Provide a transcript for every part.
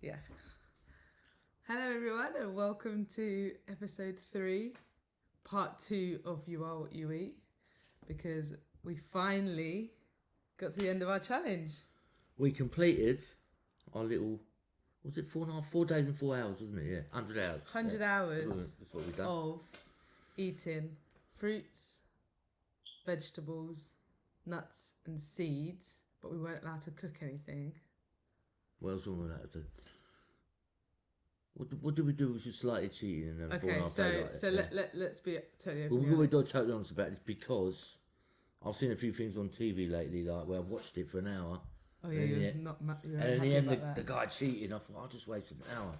Yeah. Hello everyone and welcome to episode 3, part 2 of You Are What You Eat, because we finally got to the end of our challenge. We completed our little, was it 4 days and 4 hours, wasn't it? Yeah, 100 hours. 100 yeah. hours That's what we've done. of eating fruits, vegetables, nuts and seeds, but we weren't allowed to cook anything. What else were we allowed to do? What did we do? We was just slightly cheating and then Okay, let's be totally open. Well, we're totally honest about this because I've seen a few things on TV lately, like where I've watched it for an hour. Oh yeah, you was not. And in the end, the guy cheating. I thought I'll just waste an hour.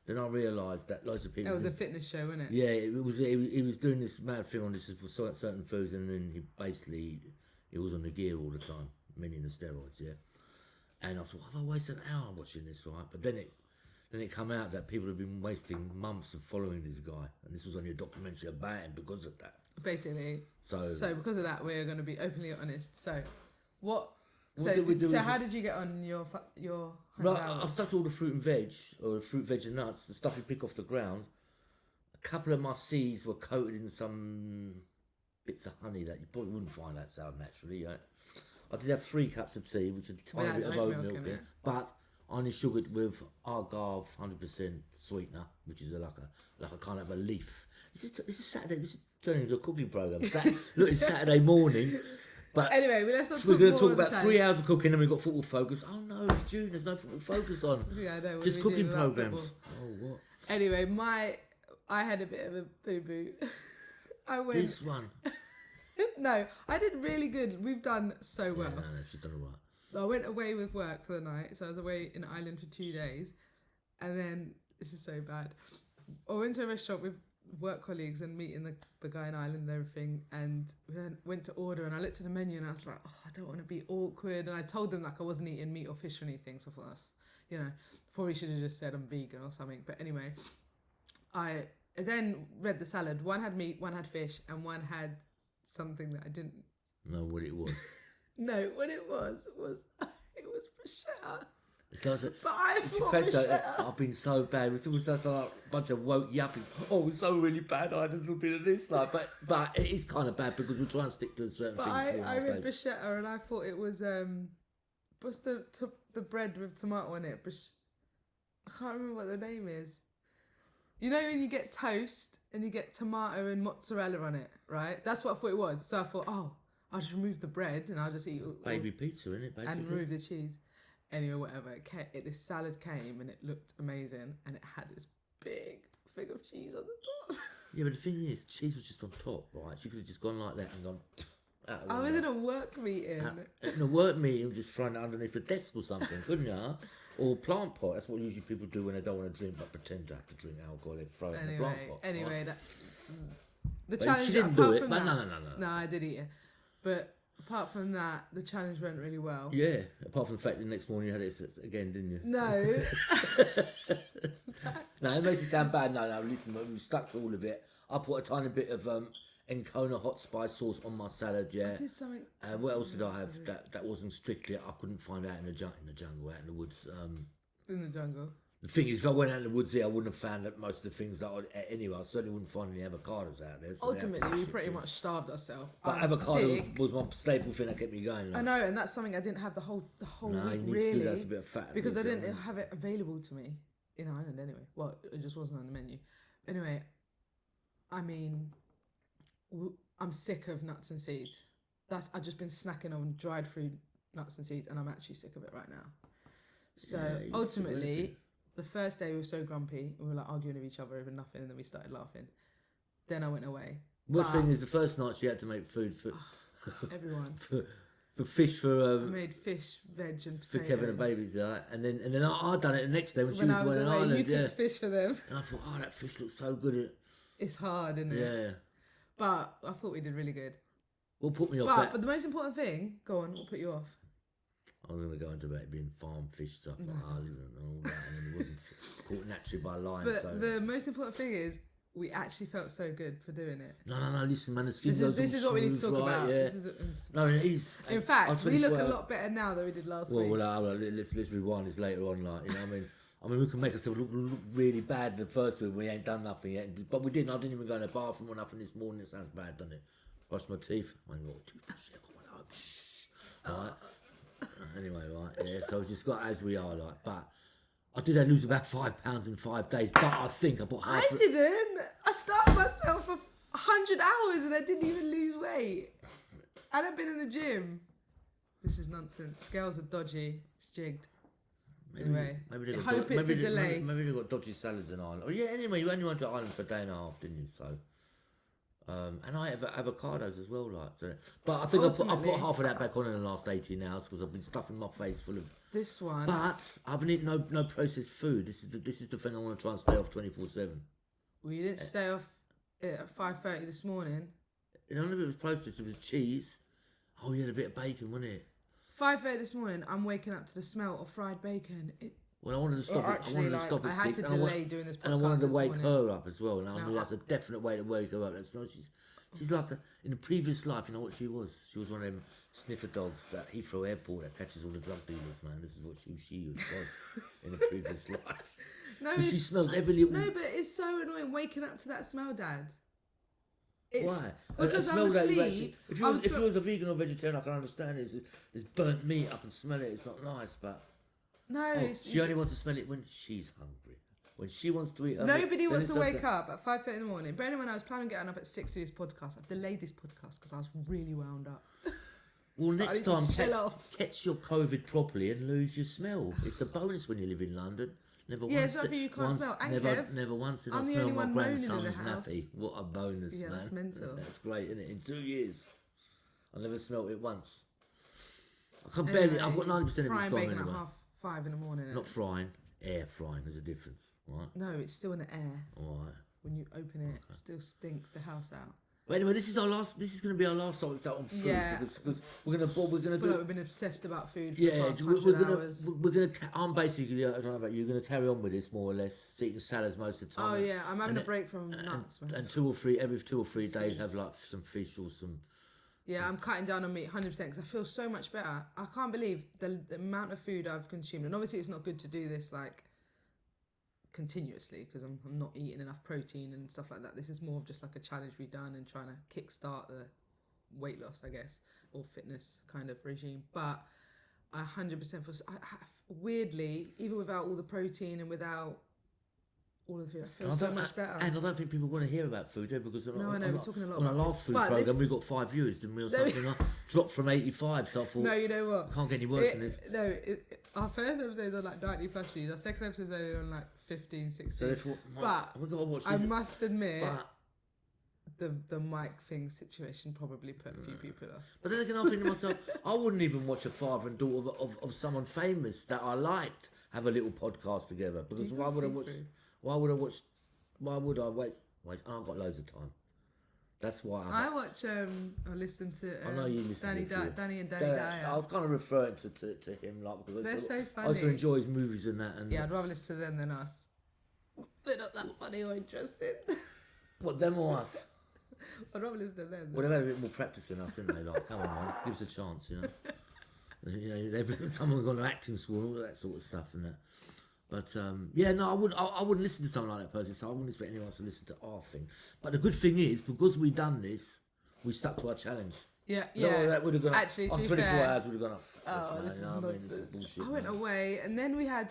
Then I realised that loads of people. It was a fitness show, wasn't it? Yeah, it was. He was doing this mad thing on this for certain foods, and then he was on the gear all the time, meaning the steroids. Yeah, and I thought, have I wasted an hour watching this, right? But then it come out that people have been wasting months of following this guy, and this was only a documentary about him because of that. Basically. So because of that, we're going to be openly honest. So, how did you get on your 100 hours? I stuffed all the fruit and veg, or fruit, veg and nuts, the stuff you pick off the ground. A couple of my seeds were coated in some bits of honey that you probably wouldn't find that sound naturally. Right? I did have 3 cups of tea, which is a tiny bit of oat milk in it, but I only sugared with agave 100% sweetener, which is like a kind of a leaf. This is Saturday. This is turning into a cooking program. Look, it's Saturday morning. But anyway, let's not. We're going to talk about 3 hours of cooking, and we've got football focus. Oh no, it's June. There's no football focus on. Yeah, I know. Just cooking programs. Oh what? Anyway, I had a bit of a boo boo. I went. This one. No, I did really good. We've done so well. No, she's done all right. I went away with work for the night, so I was away in Ireland for 2 days, and then this is so bad. I went to a restaurant with work colleagues and meeting the guy in Ireland and everything, and we went to order, and I looked at the menu and I was like, oh, I don't want to be awkward, and I told them like I wasn't eating meat or fish or anything, so I thought probably should have just said I'm vegan or something. But anyway, I then read the salad. One had meat, one had fish, and one had something that I didn't know what it was. No, what it was bruschetta. It's like, but I thought bruschetta. I've been so bad. It was just like a bunch of woke yuppies. Oh, it's so really bad. I had a little bit of this, but it is kind of bad because we're trying to stick to certain things. I read bruschetta and I thought it was what's the bread with tomato on it? I can't remember what the name is. You know when you get toast and you get tomato and mozzarella on it, right? That's what I thought it was. So I thought, I'll just remove the bread and I'll just eat baby pizza, innit? Basically. And remove the cheese. Anyway, whatever. This salad came and it looked amazing, and it had this big thing of cheese on the top. Yeah, but the thing is, cheese was just on top, right? She could have just gone like that and gone. I was in a work meeting. In a work meeting, just thrown it underneath a desk or something, couldn't you? Or plant pot. That's what usually people do when they don't want to drink but pretend to have to drink alcohol. They throw it in the plant pot. Anyway, right? The challenge. She didn't do it. But no. No, I did eat it. But apart from that, the challenge went really well. Yeah. Apart from the fact that the next morning you had it again, didn't you? No. No, it makes it sound bad. No. Listen, we stuck to all of it. I put a tiny bit of Encona hot spice sauce on my salad. Yeah. I did something. What else did I have that wasn't strictly? I couldn't find out in the jungle, out in the woods. In the jungle. The thing is, if I went out in the woods here, I wouldn't have found that most of the things that anyway. I certainly wouldn't find any avocados out there. So ultimately, we pretty much starved ourselves. But avocado was my staple thing that kept me going. Like. I know, and that's something I didn't have the whole week, you really. To do that. That's a bit of fat. Because I didn't have it available to me in Ireland anyway. Well, it just wasn't on the menu. Anyway, I mean, I'm sick of nuts and seeds. I've just been snacking on dried fruit, nuts and seeds, and I'm actually sick of it right now. So ultimately, the first day we were so grumpy, we were like arguing with each other over nothing, and then we started laughing. Then I went away. Worst thing is the first night she had to make food for everyone. for fish for. I made fish, veg, and potatoes. For Kevin and babies, right? And then I done it the next day when she was away in Ireland. You cooked fish for them. And I thought, that fish looks so good. It's hard, isn't it? Yeah. But I thought we did really good. What put me off? But the most important thing, go on, what put you off? I was going to go into about it being farm fish stuff like Ireland and all that, and then it wasn't caught naturally by line. But the most important thing is we actually felt so good for doing it. No, listen, man, the skin this is what we need to talk about. Yeah. No, it is. In fact, we look a lot better now than we did last week. Well, let's rewind this later on, like, you know what I mean? I mean, we can make ourselves look really bad the first week. We ain't done nothing yet, but we didn't. I didn't even go in the bathroom or nothing this morning. It sounds bad, doesn't it? Brushed my teeth. I went, "Oh, toothbrush, they're coming home." Right. Anyway, right, yeah. So we just got as we are, like. But I did lose about £5 in 5 days. But I think I bought half. I didn't. I starved myself for 100 hours and I didn't even lose weight. And I've been in the gym. This is nonsense. Scales are dodgy. It's jigged. Anyway, maybe they I got hope it's a delay. Maybe they got dodgy salads in Ireland. Oh yeah. Anyway, you only went to Ireland for a day and a half, didn't you? So. And I have avocados as well, like. So, but I think I put half of that back on in the last 18 hours because I've been stuffing my face full of this one. But I haven't eaten no processed food. This is the thing I want to try and stay off 24/7. Well, you didn't stay off at 5:30 this morning. None of it was processed. It was cheese. Oh yeah, a bit of bacon, wasn't it? 5:30 this morning. I'm waking up to the smell of fried bacon. Well, I wanted to stop it. I wanted to stop at 6. I had to delay doing this podcast. And I wanted to wake morning. her up as well. And I mean, that's a definite way to wake her up. That's not. She's like in a previous life. You know what she was? She was one of them sniffer dogs at Heathrow Airport that catches all the drug dealers. Man, this is what she was in a previous life. No, she smells every little. No, but it's so annoying waking up to that smell, Dad. Why? Because I'm asleep. If you was a vegan or vegetarian, I can understand it. It's burnt meat. I can smell it. It's not nice, but no. She only wants to smell it when she's hungry. When she wants to eat. Nobody wants to wake up at 5:30 in the morning. Bearing in mind, I was planning on getting up at 6 to do this podcast. I've delayed this podcast because I was really wound up. Well, next time, catch your COVID properly and lose your smell. It's a bonus when you live in London. Never once. Yeah, you can't smell. And never once did I smell my grandson's nappy. What a bonus, man. That's mental. That's great, isn't it? In 2 years, I never smelt it once. I can barely. I've got 90% of it's gone anyway. Frying bacon at 5:30 in the morning. Not frying, air frying. There's a difference, right? No, it's still in the air. All right. When you open it, it still stinks the house out. But anyway, this is going to be our last time it's out on food. Yeah. Because we're going to do. We've been obsessed about food for the past 100 hours. We're going to. I'm basically. I don't know about you. You're going to carry on with this more or less. Eating salads most of the time. Oh yeah, I'm having a break from nuts, man. And every 2 or 3 days have like some fish or some. Yeah, I'm cutting down on meat 100% because I feel so much better. I can't believe the amount of food I've consumed, and obviously it's not good to do this like continuously because I'm not eating enough protein and stuff like that. This is more of just like a challenge we've done and trying to kickstart the weight loss, I guess, or fitness kind of regime. But I 100% feel weirdly, even without all the protein and without all of the food, I feel so much better. And I don't think people want to hear about food, because we're talking a lot on our last food program we got 5 viewers, didn't we, or something? I dropped from 85, so I thought, no, you know what? I can't get any worse than this. No, our first episode's on like 90 plus views. Our second episode's only on like 15, 16. So I must admit, the mic thing situation probably put a few people off. But then again, I'm thinking to myself, I wouldn't even watch a father and daughter of someone famous that I liked have a little podcast together, because why would I watch? Why would I wait? I've got loads of time. That's why I listen to I know you listen Danny and Dyer. I was kind of referring to him, like, because they're so funny. I also enjoy his movies and that. And yeah, I'd rather listen to them than us. They're not that funny or interesting. What, them or us? I'd rather listen to them. Well, they've had a bit more practice than us, haven't they? Like, come on, man, give us a chance, you know. They've someone gone to acting school and all that sort of stuff and that. But I wouldn't listen to someone like that person, so I wouldn't expect anyone else to listen to our thing. But the good thing is, because we done this, we stuck to our challenge. Yeah. That would have gone actually, off 24 hours would have gone off. Oh, this is nonsense. I went away, and then we had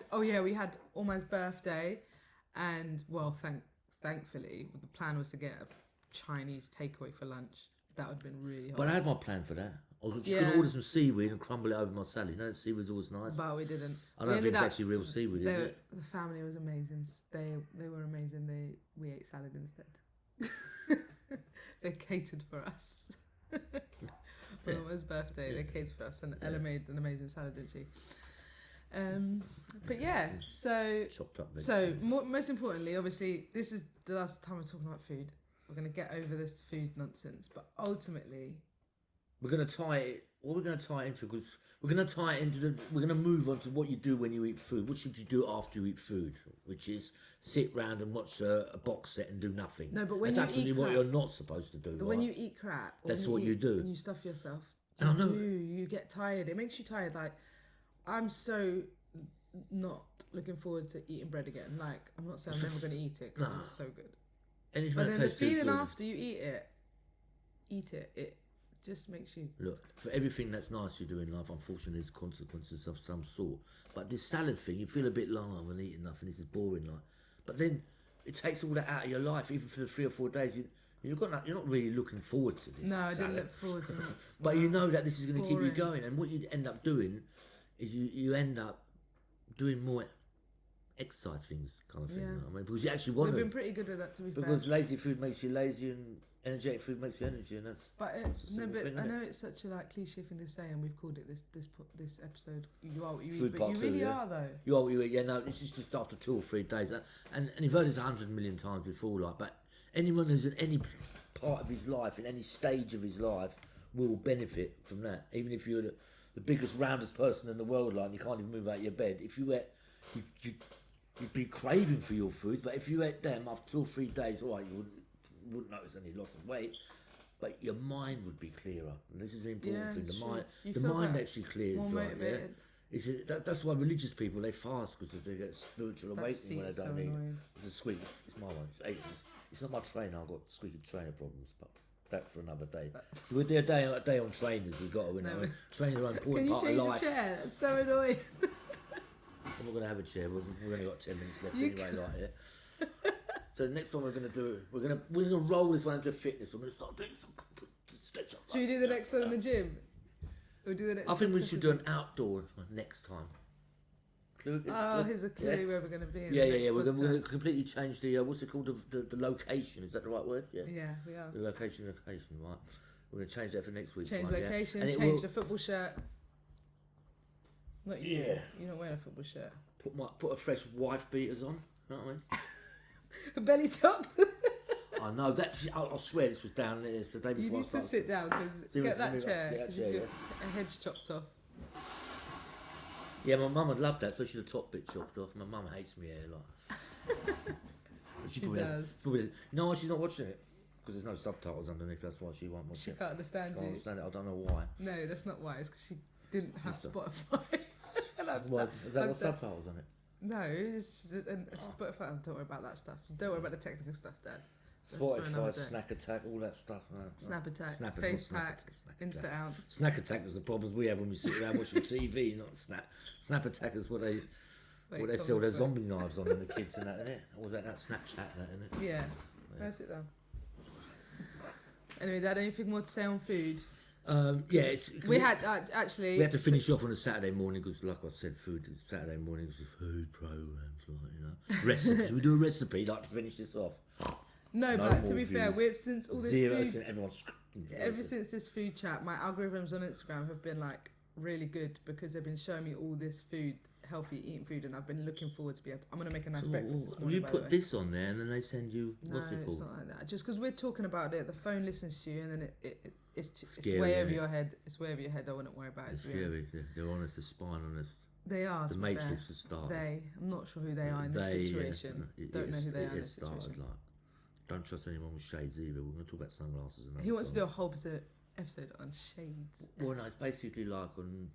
Alma's birthday, and thankfully the plan was to get a Chinese takeaway for lunch. That would have been really hard. But I had my plan for that. I was just going to order some seaweed and crumble it over my salad. You know, seaweed's always nice. But we didn't. I don't think it's actually real seaweed, is it? The family was amazing. They were amazing. We ate salad instead. They catered for us. For Emma's birthday, they catered for us, and Ella made an amazing salad, didn't she? But yeah, most importantly, obviously, this is the last time we're talking about food. We're going to get over this food nonsense, but ultimately, we're going to tie it. What we're going to tie it into, because we're going to tie it into we're going to move on to what you do when you eat food. What should you do after you eat food? Which is sit round and watch a box set and do nothing. No, but when that's you absolutely eat what crap, you're not supposed to do. But when you eat crap, that's what you do. When you stuff yourself, and I know you get tired. It makes you tired. Like, I'm so not looking forward to eating bread again. Like, I'm not saying I'm never going to eat it because Nah. it's so good. Anything But that then the tastes too feeling good. after you eat it, it just makes you. Look, for everything that's nice you do in life, unfortunately, there's consequences of some sort. But this salad thing, you feel a bit long when eating nothing. This is boring, like. But then it takes all that out of your life, even for the 3 or 4 days. You're not really looking forward to this. No, I salad. didn't look forward to it. But you know that this is going to keep you Boring. going, and what you end up doing is you end up doing more exercise things, kind of thing. Yeah. You know what I mean? Because you actually want We've to. been pretty good with that, to be Because fair. lazy food makes you lazy, and energetic food makes you energy, and that's. But that's a simple thing, I innit? know it's such a like cliche thing to say, and we've called it this episode. You are what you Food eat, but part you two, really yeah. are though. You are what you eat. Yeah, no, this is just after 2 or 3 days, and you've heard this 100 million times before, like. But anyone who's in any part of his life, in any stage of his life, will benefit from that. Even if you're the biggest, roundest person in the world, like, and you can't even move out of your bed. If you ate, you'd be craving for your food. But if you ate them after 2 or 3 days, all right, you wouldn't notice any loss of weight. But your mind would be clearer, and this is the important thing. The mind actually clears. More like, motivated. Yeah? That's why religious people, they fast because they get spiritual awakening when they don't eat. Annoying. It's a squeak. It's my one. It's not my trainer. I've got squeaky trainer problems, but that for another day. We'll do a day on trainers. We've got to. You know, trainers are an Can important you part of change life. your chair? That's so annoying. I'm not going to have a chair. We've only got 10 minutes left You anyway, like it. So the next one we're going to do, we're going to roll this one into fitness. We're going to start doing some stretch ups. Should we do the next one in the gym? We'll do the next. I think we should do an outdoor one next time. Clue? Oh, here's a clue where we're going to be. In Yeah, the next We're going to podcast. completely change the what's it called? The location. Is that the right word? Yeah. Yeah, we are. The location, right? We're going to change that for next week. Change one, location. And it Change will the football shirt. Not you. Yeah. You're not wearing a football shirt. put a fresh wife beaters on. You know what I mean? A belly top. I know that. I swear this was down there. It's the day You before I need to started. sit down because See get what I that mean? chair. Get that 'cause chair, you've got a head's chopped off. Yeah, my mum would love that, especially the top bit chopped off. My mum hates me hair, like. She probably does. You know why she's not watching it? Because there's no subtitles underneath. That's why she won't watch She it. can't understand Can't you. understand it. I don't know why. No, that's not why. It's because she didn't have Is that- Spotify. And I've Why? Is that I've got subtitles on it? No, it's Spotify. Don't worry about that stuff. Don't worry about the technical stuff, Dad. That's for another Spotify, day. Snack Attack, all that stuff. Snap attack, Snap face Snack pack, Attack, Snack Insta Attack. ounce. Snack Attack was the problems we have when we sit around watching TV, not Snap. Snap Attack is what they sell their zombie knives on, and the kids and that, innit? Or was that Snapchat, that, innit? Yeah. Go sit down. Anyway, Dad, anything more to say on food? Yeah, We had actually. we had to finish off on a Saturday morning because, like I said, Saturday mornings are food programs, like, you know, recipes. We do a recipe, like, to finish this off. No, No but to more be fair, views. since all this Zero, food, and everyone's. ever since this food chat, my algorithms on Instagram have been like really good because they've been showing me all this food, healthy eating food, and I've been looking forward to be able to. I'm gonna make a nice breakfast this morning. You by the put way. this on there, and then they send you No, what's it it's called? not like that. Just because we're talking about it, the phone listens to you, and then it's Scary, way over innit? your head. It's way over your head. I wouldn't worry about it. It's To be honest. scary. They're honest, the spine honest. They are. The to be fair. Matrix has started. I'm not sure who they are in this situation. Don't know who they are in this Started, situation. like, don't trust anyone with shades either. We're going to talk about sunglasses. He wants to do a whole episode on shades. Well, no, it's basically like on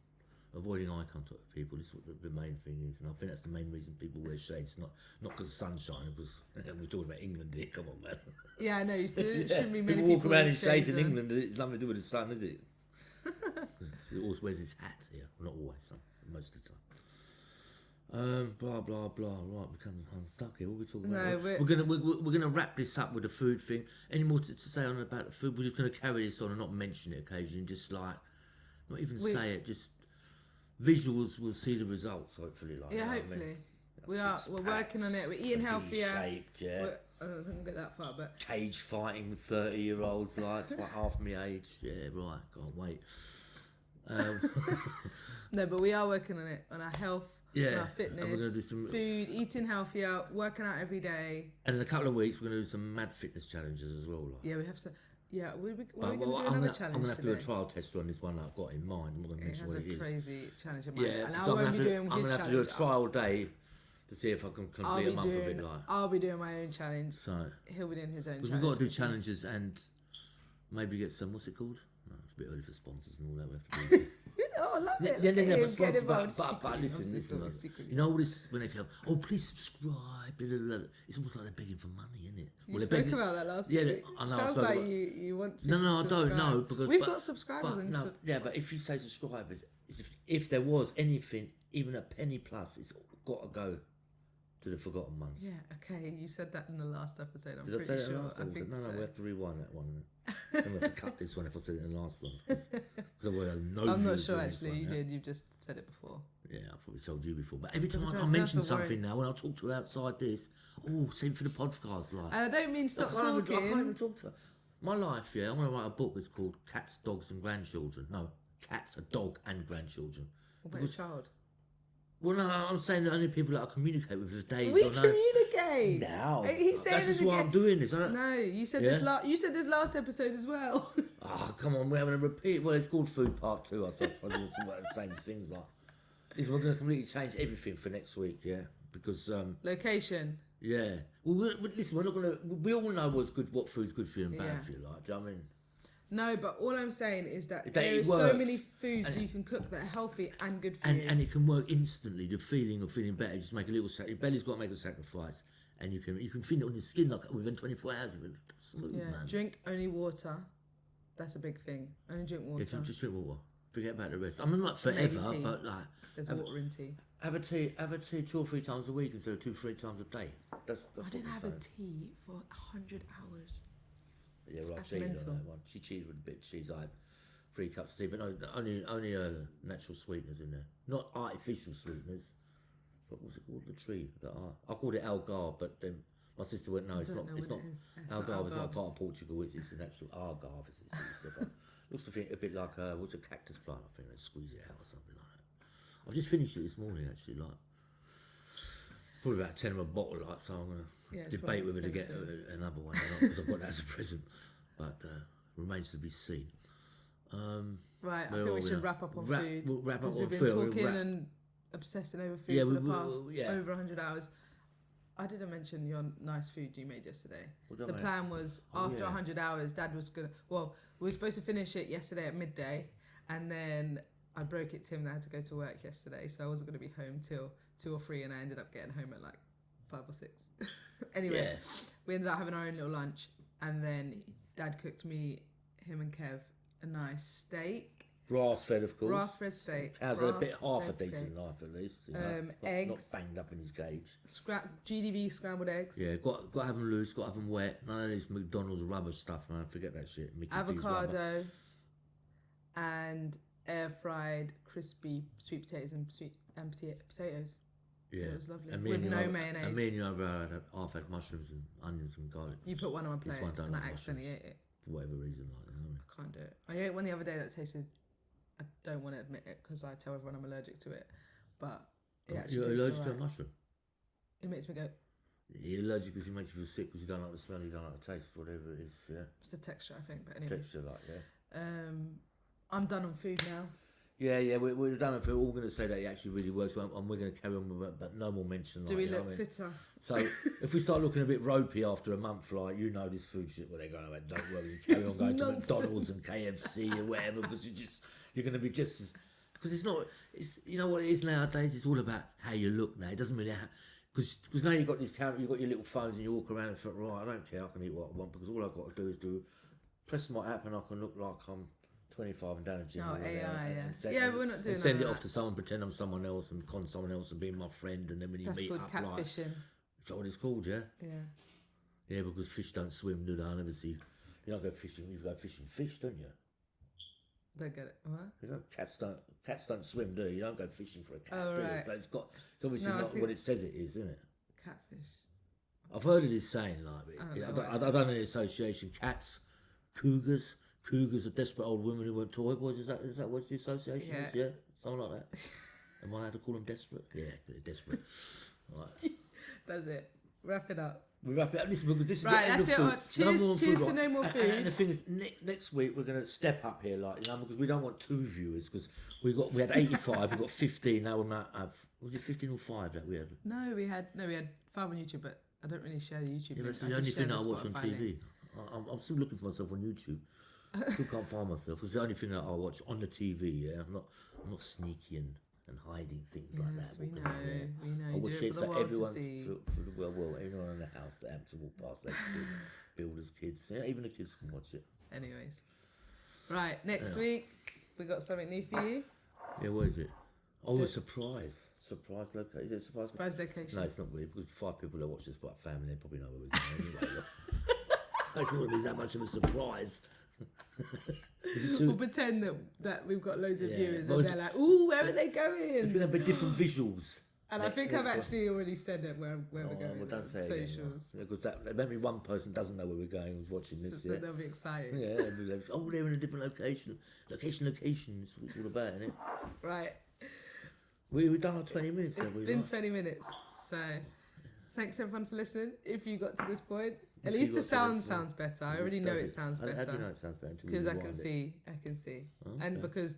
avoiding eye contact with people. This is what the main thing is, and I think that's the main reason people wear shades. Not because of sunshine, because we're talking about England here. Come on, man. Yeah, I know. Shouldn't be many people walk around in with shades in on. England. It's nothing to do with the sun, is it? He always wears his hat here. Not always, son. Most of the time. Blah blah blah. Right, I'm stuck here. What are we talking about? We're gonna wrap this up with the food thing. Any more to say on about the food? We're just gonna carry this on and not mention it occasionally. Just like not even say it. Just visuals. We'll see the results. Hopefully, like Yeah, you know what I hopefully. mean? We're working on it. We're eating healthier. V-shaped, yeah. I don't think we'll get that far, but Cage fighting with 30-year-olds, like it's like half my age. Yeah, right. Can't wait. no, but we are working on it, on our health, on Yeah, our fitness, and we're gonna do some food, eating healthier, working out every day. And in a couple of weeks, we're gonna do some mad fitness challenges as well. Like. Yeah, we have to. Yeah, we're going to do I'm another challenge gonna have to do a today. trial test on this one that I've got in mind. I'm not gonna It mention has what a it is. crazy challenge in mind. Yeah, and I so I'm won't be doing his gonna have to do a trial day to see if I can complete a month of it. Like, I'll be doing my own challenge. so He'll be doing his own because challenge. we've got to do which is- challenges and maybe get some. What's it called? No, it's a bit early for sponsors and all that. We have to do. Oh, I love it. Yeah, Look at him but get sponsor, involved but secretly. listen, Obviously, listen. it's secretly. You know all this when they go, oh, please subscribe. Blah, blah, blah. It's almost like they're begging for money, isn't it? You spoke about that last week. I know. Sounds like you want people No, to I don't subscribe. know because We've got subscribers. But if you say subscribers, if there was anything, even a penny plus, it's got to go to the forgotten ones. Yeah, okay. You said that in the last episode. I'm Did I pretty say that in the sure. last I episode? think No, so. we have to rewind that one. Then we have to cut this one if I said it in the last one. Because no I'm not views sure on this actually. one, You yeah? did. You've just said it before. Yeah, I probably told you before. But every time But I don't mention have to worry. something now, when I talk to her outside this, same for the podcast. Like, And I don't mean stop I can't talking. even talk to her. My life, yeah, I'm going to write a book that's called Cats, Dogs and Grandchildren. No, Cats, a Dog and Grandchildren. What about your child? Well, no, I'm saying that only people that I communicate with for days We or no. communicate. Now, He's saying that's just this why again. I'm doing this. I don't, No, you said Yeah? this. You said this last episode as well. Oh, come on, we're having a repeat. Well, it's called Food Part 2, I suppose. It's the same things like. Listen, we're going to completely change everything for next week, yeah? Because, Location. yeah. Well, listen, we're not going to. We all know what food's good for you and bad Yeah. for you, like. Do you know what I mean? No, but all I'm saying is that That there it is so works. many foods And- you can cook that are healthy and good for you. And it can work instantly. The feeling of feeling better, just make a little. Your belly's got to make a sacrifice, and you can feel it on your skin like within 24 hours. Smooth, yeah, man. drink only water. That's a big thing. Only drink water. Yeah, just drink water. Forget about the rest. I mean, not Maybe forever, tea. but like There's have- water in tea. have a tea 2 or 3 times a week instead of 2-3 times a day. That's I what didn't we're have a saying. tea for 100 hours. Yeah, right. That's Cheated on mental. that one. She cheated with a bit of cheese. I had 3 cups of tea, but no, only natural sweeteners in there, not artificial sweeteners. What was it called? The tree. I called it algar, but then my sister went, no, I it's don't not. know It's what not. it is. It's Algarve is not Algarves. part of Portugal. It's an actual algarve. Looks a bit like what's a cactus plant? I think they squeeze it out or something like that. I've just finished it this morning actually. Like probably about 10 of a bottle. Like so, I'm gonna Yeah, it's debate probably whether to get expensive. another one or not because I've got that as a present. But remains to be seen. Right, I Where think are we we should now? wrap up on Wrap- food. we'll wrap up because on we've food. been We'll talking wrap- and obsessing over food Yeah, for the we- past yeah. over 100 hours. I didn't mention your nice food you made yesterday. What did I The make? plan was Oh, after yeah. 100 hours, Dad was gonna. Well, we were supposed to finish it yesterday at midday, and then I broke it to him that I had to go to work yesterday, so I wasn't gonna be home till 2 or 3, and I ended up getting home at like 5 or 6. Anyway, Yeah. we ended up having our own little lunch, and then Dad cooked him and Kev, a nice steak. Grass fed, of course. Grass-fed steak. How's a bit half a grass-fed decent steak. life at least. You know? not Eggs. banged up in his cage. GDV scrambled eggs. Yeah, got to have them loose, got to have them wet. None of this McDonald's rubber stuff, man. Forget that shit. Mickey D's rubber. Avocado. And air fried crispy sweet potatoes and potatoes. Yeah, It was lovely. And me With and no you, mayonnaise. And me and you had half-had mushrooms and onions and garlic. You put one on my This plate one don't and I like accidentally mushrooms. ate it. For whatever reason, like you know. I can't do it. I ate one the other day that tasted. I don't want to admit it because I tell everyone I'm allergic to it, but it actually You're tasted allergic to a alright. mushroom. It makes me go. You're allergic because it makes you feel sick because you don't like the smell, you don't like the taste, whatever it is. Yeah, It's the texture, I think. But anyway, texture like yeah. I'm done on food now. Yeah, we're done. We're all going to say that it actually really works, and we're going to carry on with it, but no more mention. Do like, we you know look what I mean? fitter? So if we start looking a bit ropey after a month, like you know this food shit, what they're going about, don't worry, you carry on It's going nonsense. to McDonald's and KFC or whatever because you're going to be just as because it's not you know what it is nowadays. It's all about how you look now. It doesn't really because now you've got this camera, you've got your little phones, and you walk around and think, right, I don't care, I can eat what I want because all I've got to do is press my app and I can look like I'm 25 and down a gym. Oh, or AI, whatever, yeah. and send- Yeah, but we're not doing and send none it of off that. to someone, pretend I'm someone else, and con someone else and being my friend, and then when you That's meet called up, like, catfishing. is that what it's called? Yeah. Yeah. Yeah, because fish don't swim, do they? I never see. You don't go fishing. You go fishing fish, don't you? Don't get it. What? You know, cats don't swim, do you? You don't go fishing for a cat, Oh, do you? right. So it's obviously No, I not think- what it says it is, isn't it? Catfish. I've heard of this saying, like, I don't I know don't, what I don't know the association. Cats, cougars are desperate old women who won't toy boys. Is that what the association is? Yeah. Yeah, something like that. Am I allowed to call them desperate? Yeah, they're desperate. Right. That's it. Wrap it up. We wrap it up. Listen, because this is Right, the end that's of it. food. Cheers- No more cheers food, to right? no more And food. the thing is, next week we're going to step up here, like, you know, because we don't want 2 viewers. Because we had 85, we got 15. Now we might have. Was it 15 or 5 that we had? No, we had 5 on YouTube, but I don't really share the YouTube. Yeah, link. that's I the just only share thing that I the watch on Spotify TV. link. I'm still looking for myself on YouTube. I still can't find myself. It's the only thing that I watch on the TV. Yeah, I'm not sneaky and hiding things like that. Yes, we walking know. around there. We know. I You do watch it it for the so world everyone, to see. for the well, everyone in the house that happens to walk past, they can see builders' kids. Yeah, even the kids can watch it. Anyways. Right, next week, we got something new for you. Yeah, what is it? Oh, a surprise. Surprise location. Is it a surprise? Surprise location. No, it's not really, because 5 people that watch this by family, they probably know where we're going anyway. So it's not really that much of a surprise. We'll pretend that we've got loads of Yeah. viewers Well, and they're like, ooh, where are they going? It's going to be different visuals. And I think I've actually already said it where we're going. Well, don't on say it socials. again, because that maybe one person doesn't know where we're going who's watching this. So Yeah, they'll be excited. yeah. They'll be like, oh, they're in a different location. Location. It's what it's all about, isn't it? Right. We've done our 20 minutes. It's have we been not? 20 minutes. So thanks everyone for listening. If you got to this point, at If you least got the to sound this point. sounds better. I This already know does it sounds How do you know better it sounds better? until because you I can rewind it? see. I can see. And Okay. because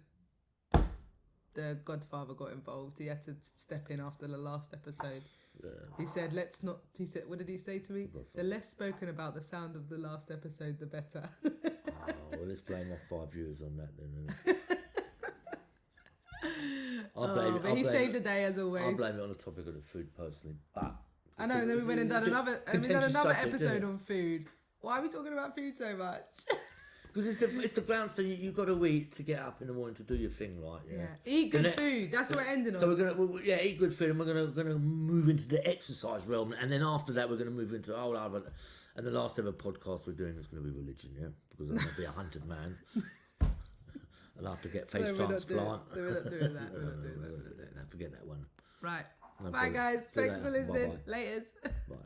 the Godfather got involved, he had to step in after the last episode. Yeah. He said, "Let's not." He said, "What did he say to me? The less spoken about the sound of the last episode, the better." Oh, well, let's blame our 5 viewers on that then. But he saved the day as I always. blame it on the topic of the food personally, but I know. And then we went and done It's a another contentious subject, episode isn't it? on food. Why are we talking about food so much? Because it's the groundstone you've got to eat to get up in the morning to do your thing, right? Yeah. Eat good And food. That's what we're ending on. So eat good food, and we're gonna move into the exercise realm, and then after that we're gonna move into and the last ever podcast we're doing is gonna be religion, yeah, because I'm gonna be a hunted man. I'll have to get face transplant. We're not doing that. We're not doing that. Forget that one. Right. No Bye, problem. guys. See you Thanks for later. listening. Bye-bye. Laters. Bye.